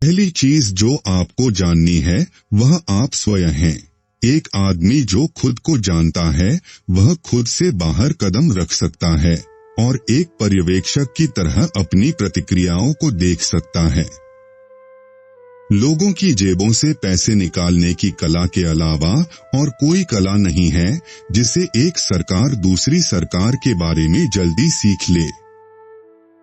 पहली चीज जो आपको जाननी है वह आप स्वयं हैं। एक आदमी जो खुद को जानता है वह खुद से बाहर कदम रख सकता है और एक पर्यवेक्षक की तरह अपनी प्रतिक्रियाओं को देख सकता है। लोगों की जेबों से पैसे निकालने की कला के अलावा और कोई कला नहीं है जिसे एक सरकार दूसरी सरकार के बारे में जल्दी सीख ले।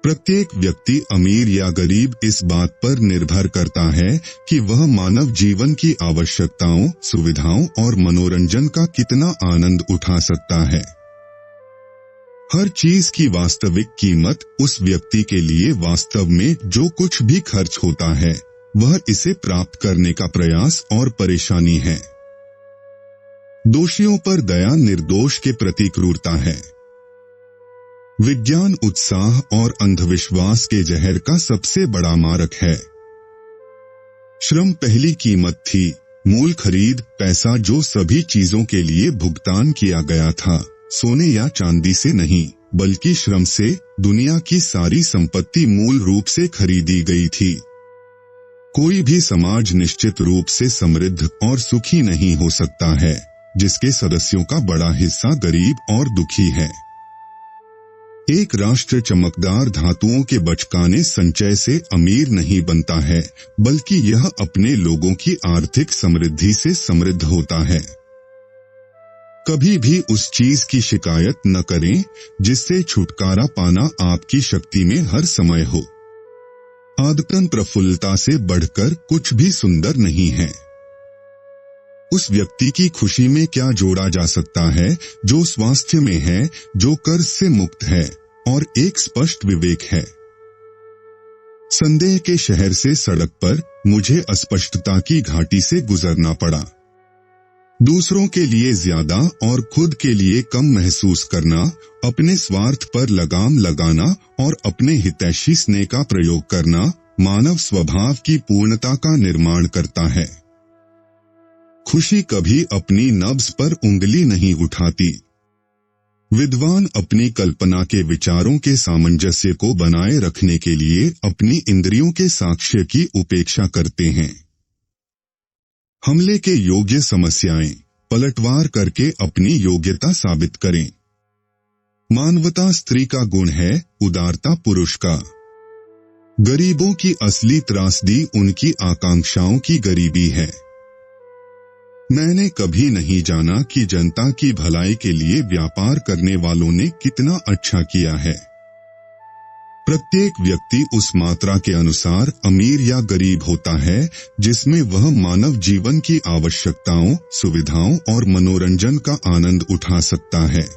प्रत्येक व्यक्ति अमीर या गरीब इस बात पर निर्भर करता है कि वह मानव जीवन की आवश्यकताओं, सुविधाओं और मनोरंजन का कितना आनंद उठा सकता है। हर चीज की वास्तविक कीमत उस व्यक्ति के लिए वास्तव में जो कुछ भी खर्च होता है वह इसे प्राप्त करने का प्रयास और परेशानी है। दोषियों पर दया निर्दोष के प्रति क्रूरता है। विज्ञान उत्साह और अंधविश्वास के जहर का सबसे बड़ा मारक है। श्रम पहली कीमत थी, मूल खरीद, पैसा जो सभी चीजों के लिए भुगतान किया गया था, सोने या चांदी से नहीं बल्कि श्रम से। दुनिया की सारी संपत्ति मूल रूप से खरीदी गई थी। कोई भी समाज निश्चित रूप से समृद्ध और सुखी नहीं हो सकता है जिसके सदस्यों का बड़ा हिस्सा गरीब और दुखी है। एक राष्ट्र चमकदार धातुओं के बचकाने संचय से अमीर नहीं बनता है बल्कि यह अपने लोगों की आर्थिक समृद्धि से समृद्ध होता है। कभी भी उस चीज की शिकायत न करें जिससे छुटकारा पाना आपकी शक्ति में हर समय हो। आदतन प्रफुल्लता से बढ़कर कुछ भी सुंदर नहीं है। उस व्यक्ति की खुशी में क्या जोड़ा जा सकता है जो स्वास्थ्य में है, जो कर्ज से मुक्त है और एक स्पष्ट विवेक है। संदेह के शहर से सड़क पर मुझे अस्पष्टता की घाटी से गुजरना पड़ा। दूसरों के लिए ज्यादा और खुद के लिए कम महसूस करना, अपने स्वार्थ पर लगाम लगाना और अपने हितैषी स्नेह का प्रयोग करना मानव स्वभाव की पूर्णता का निर्माण करता है। खुशी कभी अपनी नब्ज पर उंगली नहीं उठाती। विद्वान अपनी कल्पना के विचारों के सामंजस्य को बनाए रखने के लिए अपनी इंद्रियों के साक्ष्य की उपेक्षा करते हैं। हमले के योग्य समस्याएं पलटवार करके अपनी योग्यता साबित करें। मानवता स्त्री का गुण है, उदारता पुरुष का। गरीबों की असली त्रासदी उनकी आकांक्षाओं की गरीबी है। मैंने कभी नहीं जाना कि जनता की भलाई के लिए व्यापार करने वालों ने कितना अच्छा किया है। प्रत्येक व्यक्ति उस मात्रा के अनुसार अमीर या गरीब होता है जिसमें वह मानव जीवन की आवश्यकताओं, सुविधाओं और मनोरंजन का आनंद उठा सकता है।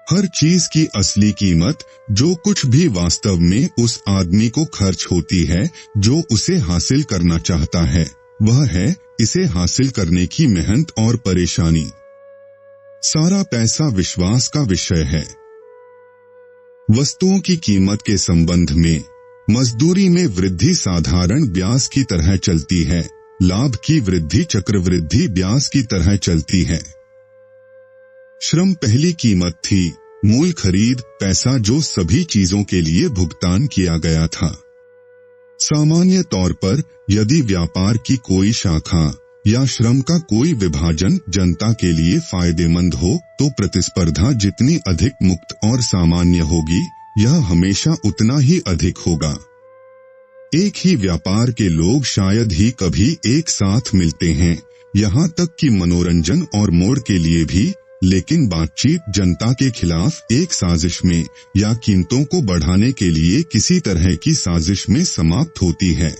हर चीज की असली कीमत, जो कुछ भी वास्तव में उस आदमी को खर्च होती है जो उसे हासिल करना चाहता है, वह है इसे हासिल करने की मेहनत और परेशानी। सारा पैसा विश्वास का विषय है। वस्तुओं की कीमत के संबंध में मजदूरी में वृद्धि साधारण ब्याज की तरह चलती है, लाभ की वृद्धि चक्रवृद्धि ब्याज की तरह चलती है। श्रम पहली कीमत थी, मूल खरीद, पैसा जो सभी चीजों के लिए भुगतान किया गया था। सामान्य तौर पर यदि व्यापार की कोई शाखा या श्रम का कोई विभाजन जनता के लिए फायदेमंद हो तो प्रतिस्पर्धा जितनी अधिक मुक्त और सामान्य होगी, यह हमेशा उतना ही अधिक होगा। एक ही व्यापार के लोग शायद ही कभी एक साथ मिलते हैं, यहाँ तक कि मनोरंजन और मोड़ के लिए भी, लेकिन बातचीत जनता के खिलाफ एक साजिश में या कीमतों को बढ़ाने के लिए किसी तरह की साजिश में समाप्त होती है।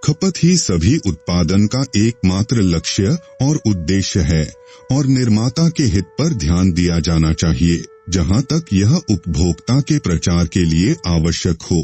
खपत ही सभी उत्पादन का एकमात्र लक्ष्य और उद्देश्य है और निर्माता के हित पर ध्यान दिया जाना चाहिए जहां तक यह उपभोक्ता के प्रचार के लिए आवश्यक हो।